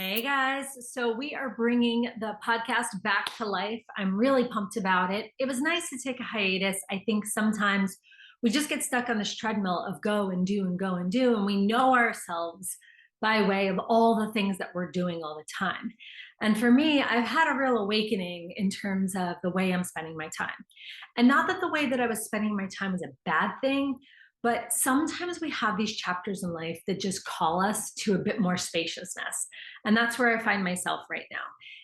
Hey guys, so we are bringing the podcast back to life. I'm really pumped about it. It was nice to take a hiatus. I think sometimes we just get stuck on this treadmill of go and do and go and do, and we know ourselves by way of all the things that we're doing all the time. And for me, I've had a real awakening in terms of the way I'm spending my time. And not that the way that I was spending my time was a bad thing, but sometimes we have these chapters in life that just call us to a bit more spaciousness. And that's where I find myself right now,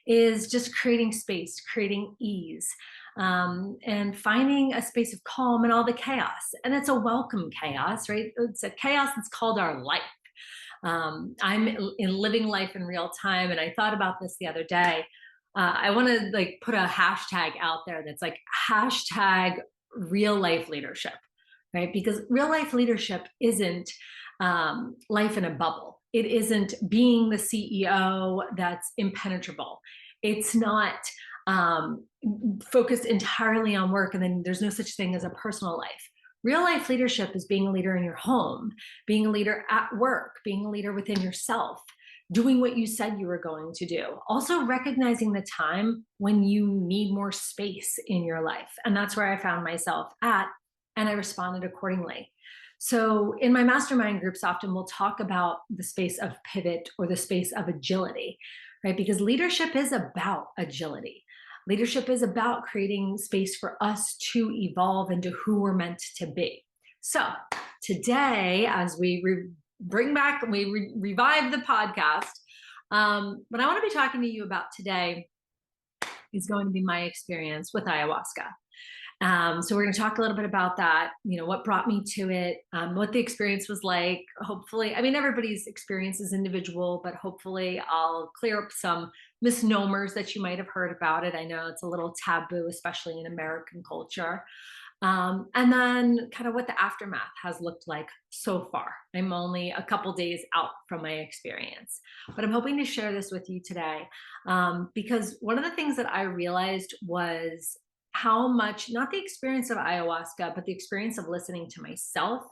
is just creating space, creating ease, and finding a space of calm in all the chaos. And it's a welcome chaos, right? It's a chaos that's called our life. I'm in living life in real time, and I thought about this the other day. I want to like put a hashtag out there that's like hashtag real life leadership, right? Because real life leadership isn't life in a bubble. It isn't being the CEO that's impenetrable. It's not focused entirely on work, and then there's no such thing as a personal life. Real life leadership is being a leader in your home, being a leader at work, being a leader within yourself, doing what you said you were going to do. Also recognizing the time when you need more space in your life. And that's where I found myself at, and I responded accordingly. So in my mastermind groups, often we'll talk about the space of pivot or the space of agility, right? Because leadership is about agility. Leadership is about creating space for us to evolve into who we're meant to be. So today, as we bring back, we revive the podcast, what I want to be talking to you about today is going to be my experience with ayahuasca. So we're going to talk a little bit about that, what brought me to it, what the experience was like. Hopefully, I mean, everybody's experience is individual, but hopefully I'll clear up some misnomers that you might have heard about it. I know it's a little taboo, especially in American culture. And then kind of what the aftermath has looked like so far. I'm only a couple days out from my experience, but I'm hoping to share this with you today, because one of the things that I realized was how much, not the experience of ayahuasca, but the experience of listening to myself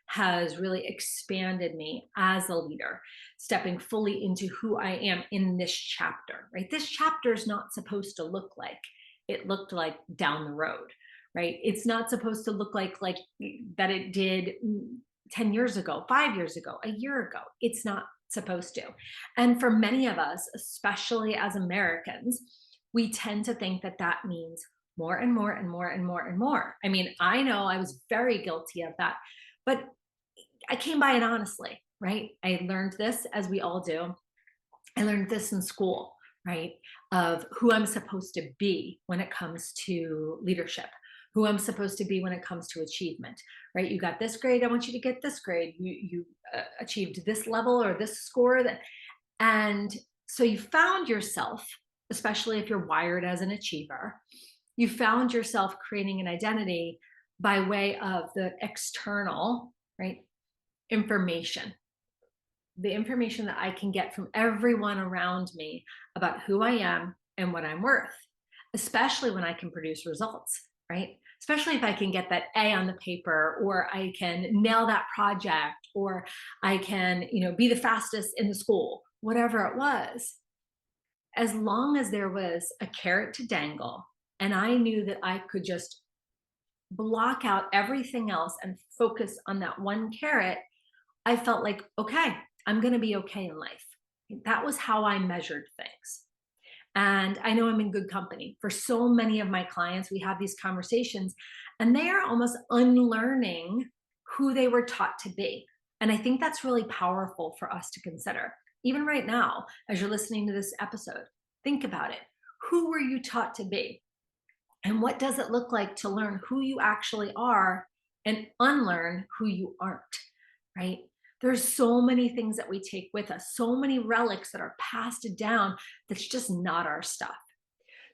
has really expanded me as a leader, stepping fully into who I am in this chapter, right? This chapter is not supposed to look like it looked like down the road, right? It's not supposed to look like that it did 10 years ago, 5 years ago, a year ago. It's not supposed to. And for many of us, especially as Americans, we tend to think that that means more and more and more and more and more. I mean, I know I was very guilty of that, but I came by it honestly, right? I learned this, as we all do. I learned this in school, right? Of who I'm supposed to be when it comes to leadership, who I'm supposed to be when it comes to achievement, right? You got this grade, I want you to get this grade. You achieved this level or this score. And so you found yourself, especially if you're wired as an achiever, you found yourself creating an identity by way of the external, right, information, the information that I can get from everyone around me about who I am and what I'm worth, especially when I can produce results, right? Especially if I can get that A on the paper, or I can nail that project, or I can, be the fastest in the school, whatever it was. As long as there was a carrot to dangle, and I knew that I could just block out everything else and focus on that one carrot, I felt like, okay, I'm going to be okay in life. That was how I measured things. And I know I'm in good company. For so many of my clients, we have these conversations, and they are almost unlearning who they were taught to be. And I think that's really powerful for us to consider. Even right now, as you're listening to this episode, think about it. Who were you taught to be? And what does it look like to learn who you actually are and unlearn who you aren't, right? There's so many things that we take with us, so many relics that are passed down that's just not our stuff.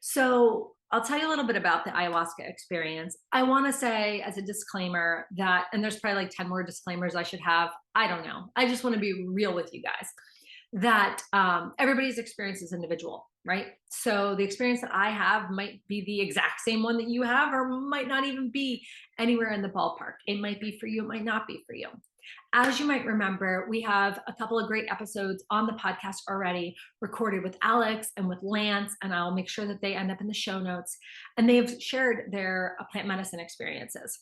So I'll tell you a little bit about the ayahuasca experience. I want to say as a disclaimer that, and there's probably like 10 more disclaimers I should have. I don't know. I just want to be real with you guys that everybody's experience is individual, right? So the experience that I have might be the exact same one that you have, or might not even be anywhere in the ballpark. It might be for you, it might not be for you. As you might remember, we have a couple of great episodes on the podcast already recorded with Alex and with Lance, and I'll make sure that they end up in the show notes. And they've shared their plant medicine experiences.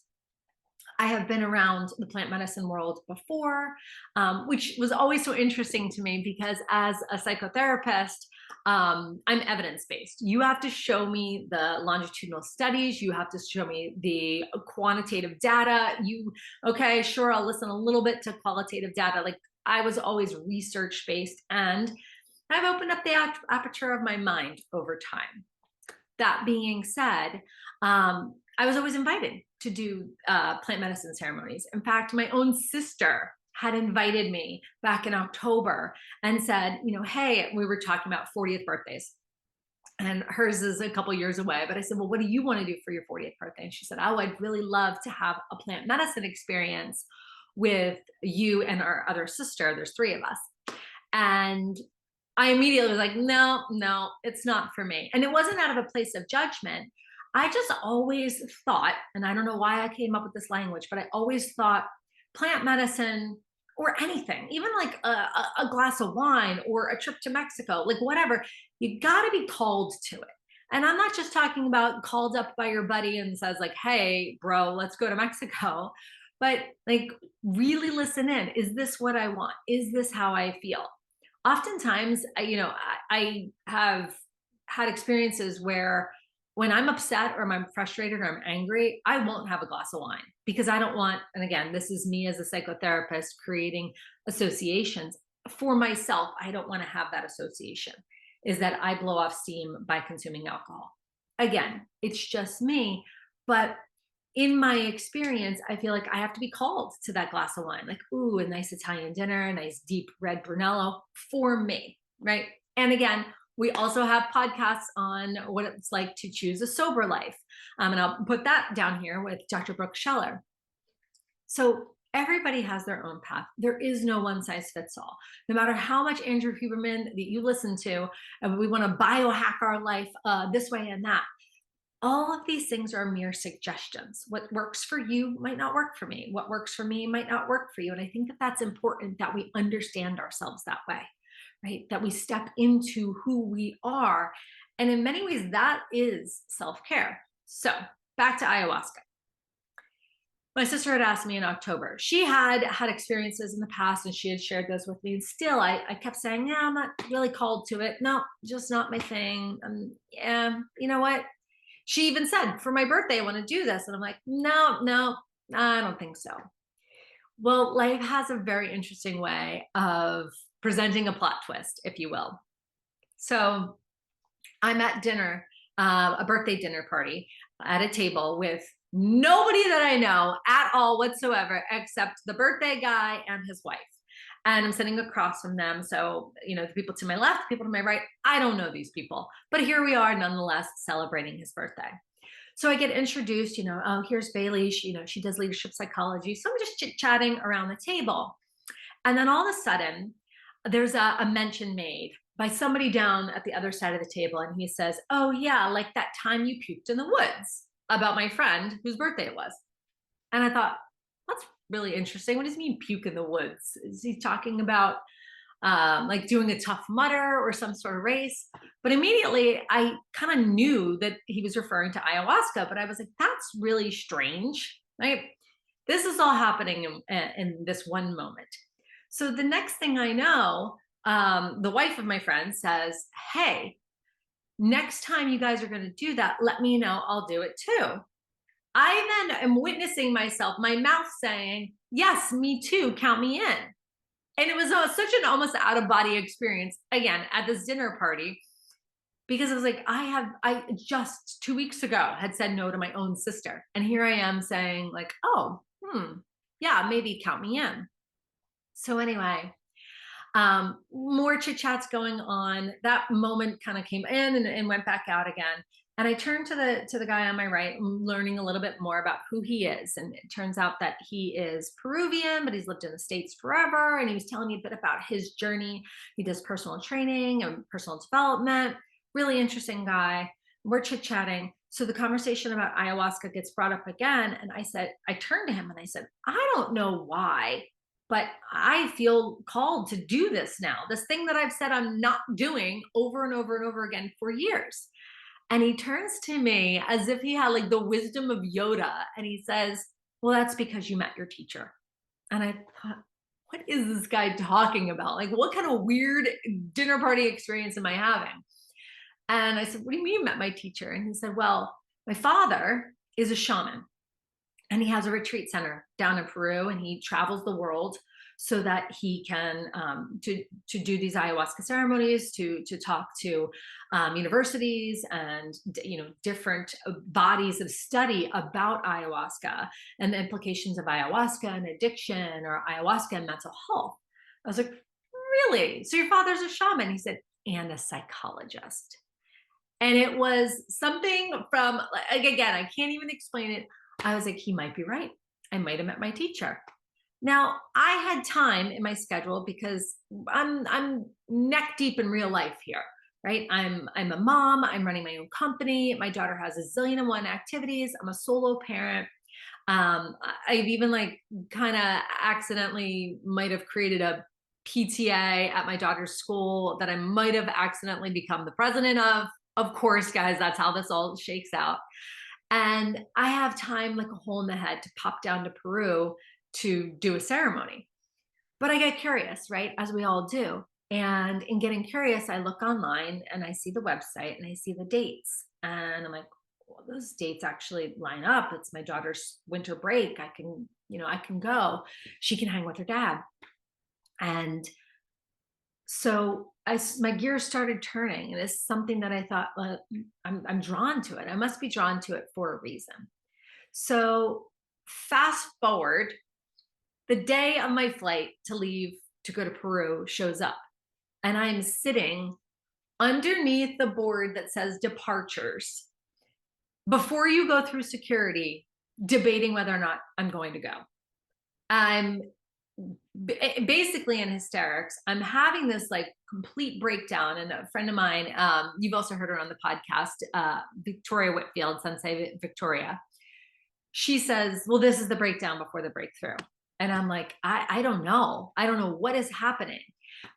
I have been around the plant medicine world before, which was always so interesting to me because as a psychotherapist, I'm evidence-based. You have to show me the longitudinal studies. You have to show me the quantitative data. Okay, sure, I'll listen a little bit to qualitative data. Like I was always research-based, and I've opened up the aperture of my mind over time. That being said, I was always invited to do plant medicine ceremonies. In fact, my own sister had invited me back in October and said, hey, we were talking about 40th birthdays. And hers is a couple years away. But I said, well, what do you want to do for your 40th birthday? And she said, oh, I'd really love to have a plant medicine experience with you and our other sister. There's 3 of us. And I immediately was like, no, it's not for me. And it wasn't out of a place of judgment. I just always thought, and I don't know why I came up with this language, but I always thought plant medicine or anything, even like a glass of wine or a trip to Mexico, like whatever, you got to be called to it. And I'm not just talking about called up by your buddy and says like, hey, bro, let's go to Mexico. But like really listen in. Is this what I want? Is this how I feel? Oftentimes, I have had experiences where when I'm upset or I'm frustrated or I'm angry, I won't have a glass of wine because I don't want, and again, this is me as a psychotherapist creating associations for myself. I don't want to have that association, is that I blow off steam by consuming alcohol. Again, it's just me, but in my experience, I feel like I have to be called to that glass of wine, like, ooh, a nice Italian dinner, a nice deep red Brunello for me, right? And again, we also have podcasts on what it's like to choose a sober life. And I'll put that down here with Dr. Brooke Scheller. So everybody has their own path. There is no one size fits all. No matter how much Andrew Huberman that you listen to, and we want to biohack our life this way and that. All of these things are mere suggestions. What works for you might not work for me. What works for me might not work for you. And I think that that's important that we understand ourselves that way, right? That we step into who we are. And in many ways, that is self-care. So back to ayahuasca. My sister had asked me in October. She had experiences in the past and she had shared those with me. And still, I kept saying, yeah, I'm not really called to it. No, just not my thing. Yeah, you know what? She even said, for my birthday, I want to do this. And I'm like, no, I don't think so. Well, life has a very interesting way of presenting a plot twist, if you will. So I'm at dinner, a birthday dinner party at a table with nobody that I know at all whatsoever, except the birthday guy and his wife. And I'm sitting across from them. So, the people to my left, the people to my right, I don't know these people, but here we are nonetheless celebrating his birthday. So I get introduced, oh, here's Bailey. She does leadership psychology. So I'm just chit-chatting around the table. And then all of a sudden, there's a mention made by somebody down at the other side of the table. And he says, oh yeah, like that time you puked in the woods about my friend whose birthday it was. And I thought, that's really interesting. What does he mean puke in the woods? Is he talking about like doing a Tough Mudder or some sort of race? But immediately I kind of knew that he was referring to ayahuasca, but I was like, that's really strange, right? This is all happening in this one moment. So the next thing I know, the wife of my friend says, hey, next time you guys are going to do that, let me know. I'll do it too. I then am witnessing myself, my mouth saying, yes, me too, count me in. And it was such an almost out of body experience, again, at this dinner party, because I was like, I just 2 weeks ago had said no to my own sister. And here I am saying like, oh, yeah, maybe count me in. So anyway, more chit chats going on. That moment kind of came in and went back out again. And I turned to the guy on my right, learning a little bit more about who he is. And it turns out that he is Peruvian, but he's lived in the States forever. And he was telling me a bit about his journey. He does personal training and personal development. Really interesting guy. We're chit-chatting. So the conversation about ayahuasca gets brought up again. And I turned to him and I said, I don't know why but I feel called to do this now. This thing that I've said I'm not doing over and over and over again for years. And he turns to me as if he had like the wisdom of Yoda. And he says, well, that's because you met your teacher. And I thought, what is this guy talking about? Like, what kind of weird dinner party experience am I having? And I said, what do you mean you met my teacher? And he said, well, my father is a shaman and he has a retreat center down in Peru, and he travels the world so that he can to do these ayahuasca ceremonies, to talk to universities and different bodies of study about ayahuasca and the implications of ayahuasca and addiction, or ayahuasca and mental health. I was like, really? So your father's a shaman? He said, and a psychologist. And it was something from, like, again, I can't even explain it. I was like, he might be right. I might have met my teacher. Now, I had time in my schedule because I'm neck deep in real life here, right? I'm a mom, I'm running my own company. My daughter has a zillion and one activities. I'm a solo parent. I've even like kind of accidentally might have created a PTA at my daughter's school that I might have accidentally become the president of. Of course, guys, that's how this all shakes out. And I have time like a hole in the head to pop down to Peru to do a ceremony. But I get curious, right? As we all do. And in getting curious, I look online and I see the website and I see the dates. And I'm like, well, those dates actually line up. It's my daughter's winter break. I can go. She can hang with her dad. And so my gears started turning, and it's something that I thought, well, I'm drawn to it. I must be drawn to it for a reason. So fast forward, the day of my flight to leave to go to Peru shows up, and I'm sitting underneath the board that says departures before you go through security, debating whether or not I'm going to go. I'm basically in hysterics. I'm having this like complete breakdown. And a friend of mine, you've also heard her on the podcast, Victoria Whitfield, Sensei Victoria. She says, well, this is the breakdown before the breakthrough. And I'm like, I don't know. I don't know what is happening.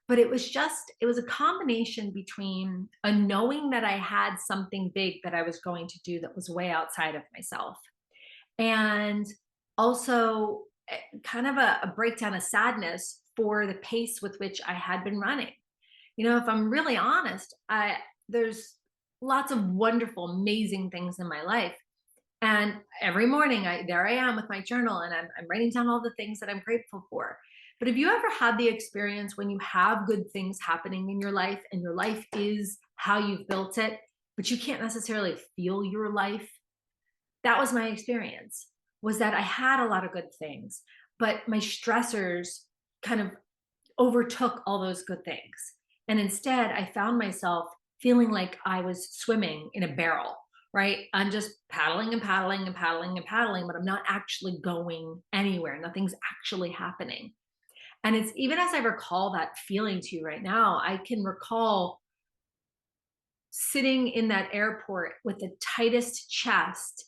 But it was a combination between a knowing that I had something big that I was going to do that was way outside of myself. And also kind of a breakdown of sadness for the pace with which I had been running. If I'm really honest, there's lots of wonderful, amazing things in my life. And every morning, there I am with my journal, and I'm writing down all the things that I'm grateful for. But have you ever had the experience when you have good things happening in your life, and your life is how you've built it, but you can't necessarily feel your life? That was my experience, was that I had a lot of good things, but my stressors kind of overtook all those good things. And instead, I found myself feeling like I was swimming in a barrel, right? I'm just paddling and paddling and paddling and paddling, but I'm not actually going anywhere. Nothing's actually happening. And it's even as I recall that feeling to you right now, I can recall sitting in that airport with the tightest chest,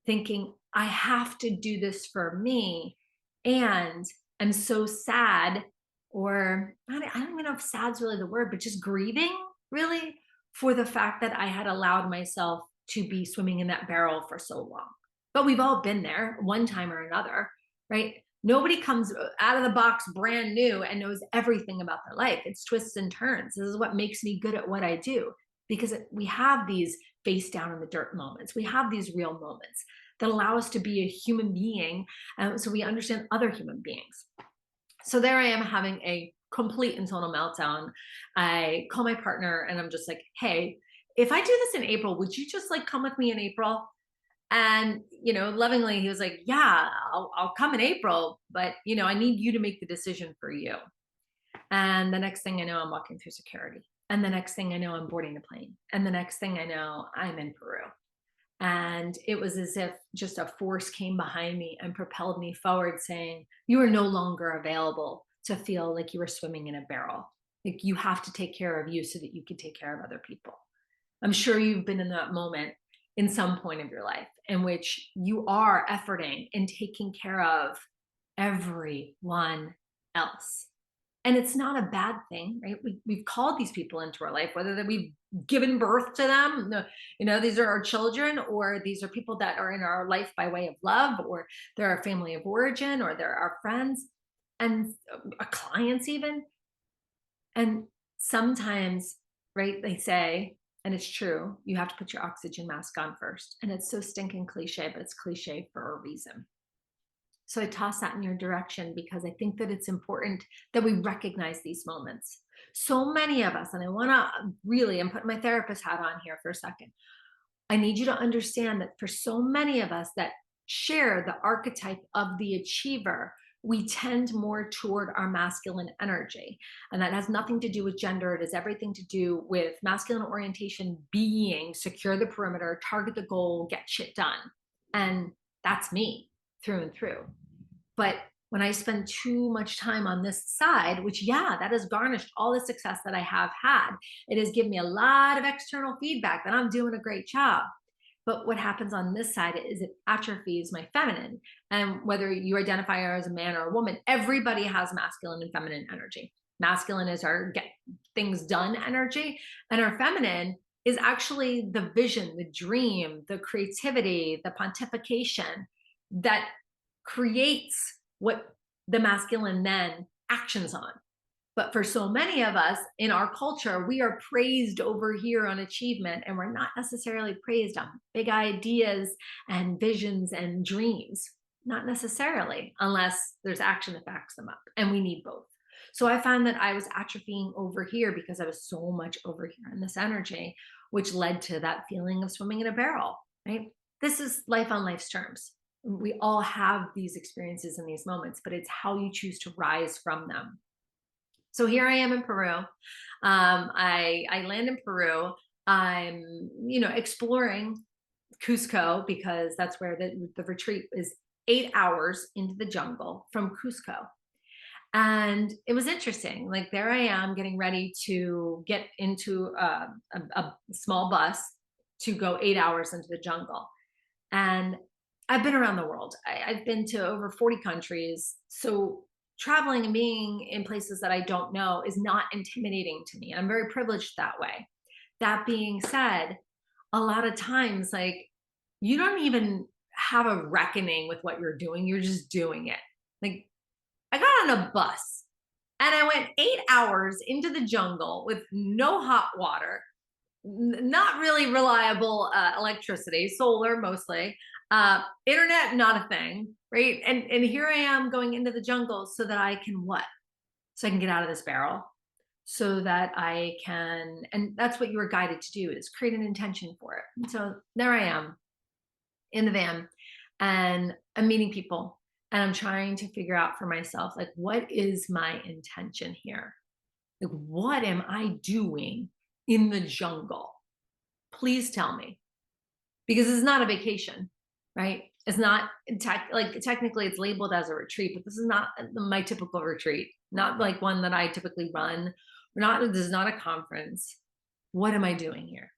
thinking, I have to do this for me. And I'm so sad, or I don't even know if sad's really the word, but just grieving really for the fact that I had allowed myself to be swimming in that barrel for so long. But we've all been there one time or another, right? Nobody comes out of the box brand new and knows everything about their life. It's twists and turns. This is what makes me good at what I do, because we have these face down in the dirt moments. We have these real moments that allow us to be a human being, so we understand other human beings. So there I am having a complete and total meltdown. I call my partner and I'm just like, hey, if I do this in April, would you just like come with me in April? And, lovingly, he was like, yeah, I'll come in April, but, I need you to make the decision for you. And the next thing I know, I'm walking through security. And the next thing I know, I'm boarding the plane. And the next thing I know, I'm in Peru. And it was as if just a force came behind me and propelled me forward, saying, you are no longer available to feel like you were swimming in a barrel. Like, you have to take care of you so that you can take care of other people. I'm sure you've been in that moment in some point of your life in which you are efforting and taking care of everyone else. And it's not a bad thing, right? We've called these people into our life, whether that we've given birth to them, these are our children, or these are people that are in our life by way of love, or they're our family of origin, or they're our friends and clients even. And sometimes, right, they say, and it's true, you have to put your oxygen mask on first. And it's so stinking cliche, but it's cliche for a reason. So I toss that in your direction because I think that it's important that we recognize these moments. So many of us, and I want to really, I'm putting my therapist hat on here for a second. I need you to understand that for so many of us that share the archetype of the achiever, we tend more toward our masculine energy. And that has nothing to do with gender. It has everything to do with masculine orientation being secure the perimeter, target the goal, get shit done. And that's me through and through. But when I spend too much time on this side, which, yeah, that has garnished all the success that I have had, it has given me a lot of external feedback that I'm doing a great job. But what happens on this side is it atrophies my feminine. And whether you identify as a man or a woman, everybody has masculine and feminine energy. Masculine is our get things done energy, and our feminine is actually the vision, the dream, the creativity, the pontification that creates what the masculine then actions on. But for so many of us in our culture, we are praised over here on achievement, and we're not necessarily praised on big ideas and visions and dreams. Not necessarily, unless there's action that backs them up. And we need both. So I found that I was atrophying over here because I was so much over here in this energy, which led to that feeling of swimming in a barrel, right? This is life on life's terms. We all have these experiences in these moments, but it's how you choose to rise from them. So here I am in Peru. I land in Peru. I'm, exploring Cusco because that's where the retreat is 8 hours into the jungle from Cusco. And it was interesting. Like there I am getting ready to get into a small bus to go 8 hours into the jungle. And I've been around the world. I've been to over 40 countries. So traveling and being in places that I don't know is not intimidating to me. I'm very privileged that way. That being said, a lot of times, like, you don't even have a reckoning with what you're doing. You're just doing it. Like, I got on a bus and I went 8 hours into the jungle with no hot water, not really reliable electricity, solar mostly, internet not a thing, right? And here I am going into the jungle so that I can what? So I can get out of this barrel, so that I can, and that's what you were guided to do, is create an intention for it. And so there I am in the van, and I'm meeting people, and I'm trying to figure out for myself, like, what is my intention here? Like, what am I doing in the jungle? Please tell me. Because it's not a vacation, right? It's not technically it's labeled as a retreat, but this is not my typical retreat, not like one that I typically run. This is not a conference. What am I doing here?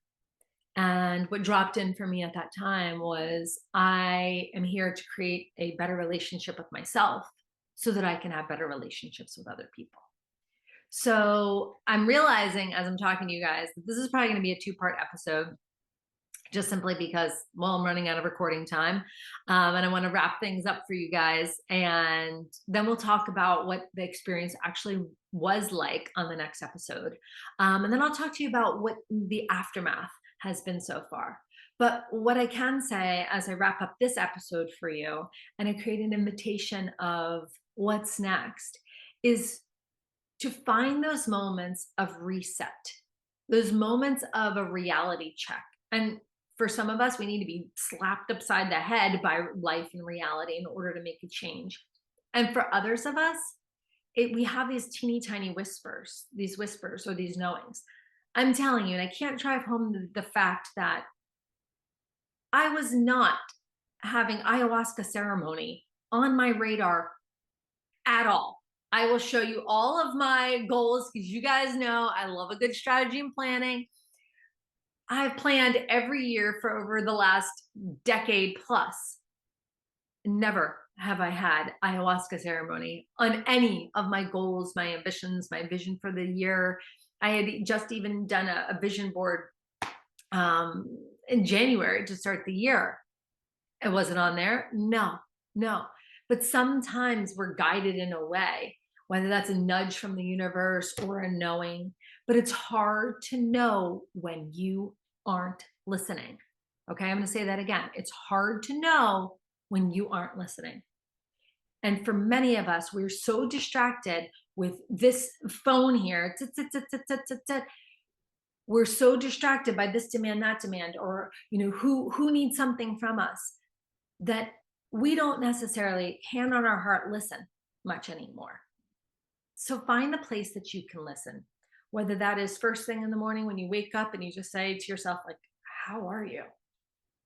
And what dropped in for me at that time was I am here to create a better relationship with myself so that I can have better relationships with other people. So I'm realizing as I'm talking to you guys that this is probably going to be a 2-part episode, just simply because, well, I'm running out of recording time. And I want to wrap things up for you guys. And then we'll talk about what the experience actually was like on the next episode. And then I'll talk to you about what the aftermath has been so far. But what I can say as I wrap up this episode for you, and I create an invitation of what's next, is to find those moments of reset, those moments of a reality check. And for some of us, we need to be slapped upside the head by life and reality in order to make a change. And for others of us, we have these teeny tiny whispers or these knowings. I'm telling you, and I can't drive home the fact that I was not having ayahuasca ceremony on my radar at all. I will show you all of my goals because you guys know I love a good strategy and planning. I've planned every year for over the last decade plus. Never have I had ayahuasca ceremony on any of my goals, my ambitions, my vision for the year. I had just even done a vision board um, in January to start the year. It wasn't on there. No, no. But sometimes we're guided in a way, whether that's a nudge from the universe or a knowing, but it's hard to know when you aren't listening. Okay, I'm going to say that again. It's hard to know when you aren't listening. And for many of us, we're so distracted with this phone here. We're so distracted by this demand, that demand, or who needs something from us, that we don't necessarily, hand on our heart, listen much anymore. So find a place that you can listen, whether that is first thing in the morning when you wake up and you just say to yourself, like, how are you?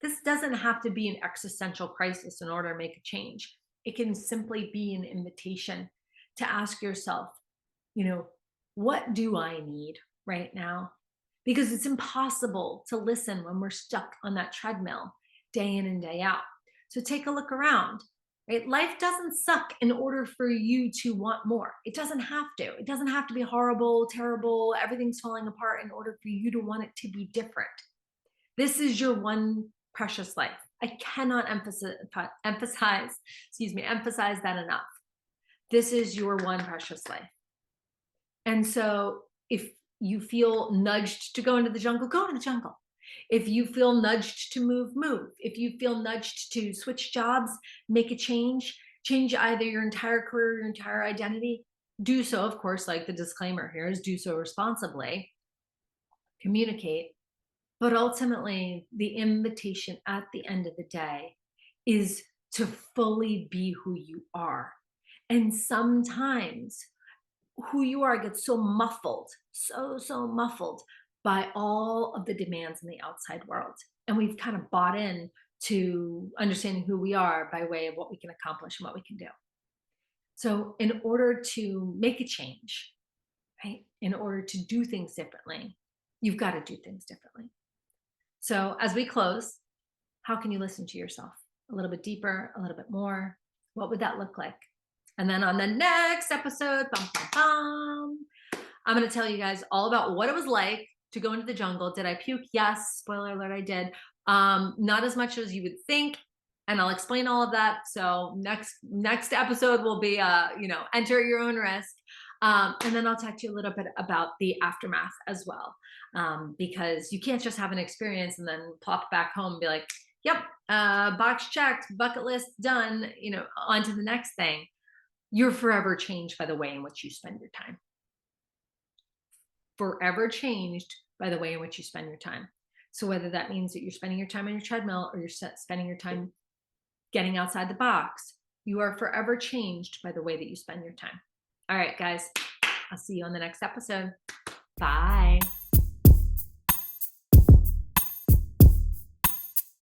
This doesn't have to be an existential crisis in order to make a change. It can simply be an invitation to ask yourself, what do I need right now? Because it's impossible to listen when we're stuck on that treadmill day in and day out. So take a look around, right? Life doesn't suck in order for you to want more. It doesn't have to. It doesn't have to be horrible, terrible, everything's falling apart in order for you to want it to be different. This is your one precious life. I cannot emphasize that enough. This is your one precious life. And so if you feel nudged to go into the jungle, go to the jungle. If you feel nudged to move, move. If you feel nudged to switch jobs, make a change either your entire career, your entire identity, do so. Of course, like the disclaimer here is, do so responsibly, communicate. But ultimately, the invitation at the end of the day is to fully be who you are. And sometimes who you are gets so muffled, so muffled by all of the demands in the outside world. And we've kind of bought in to understanding who we are by way of what we can accomplish and what we can do. So in order to make a change, right, in order to do things differently, you've got to do things differently. So as we close, how can you listen to yourself a little bit deeper, a little bit more? What would that look like? And then on the next episode, I'm going to tell you guys all about what it was like to go into the jungle. Did I puke? Yes. Spoiler alert, I did. Not as much as you would think. And I'll explain all of that. So next episode will be, enter at your own risk. And then I'll talk to you a little bit about the aftermath as well. Because you can't just have an experience and then plop back home and be like, yep, box checked, bucket list done, on to the next thing. You're forever changed by the way in which you spend your time. Forever changed by the way in which you spend your time. So whether that means that you're spending your time on your treadmill or you're spending your time getting outside the box, you are forever changed by the way that you spend your time. All right, guys, I'll see you on the next episode. Bye.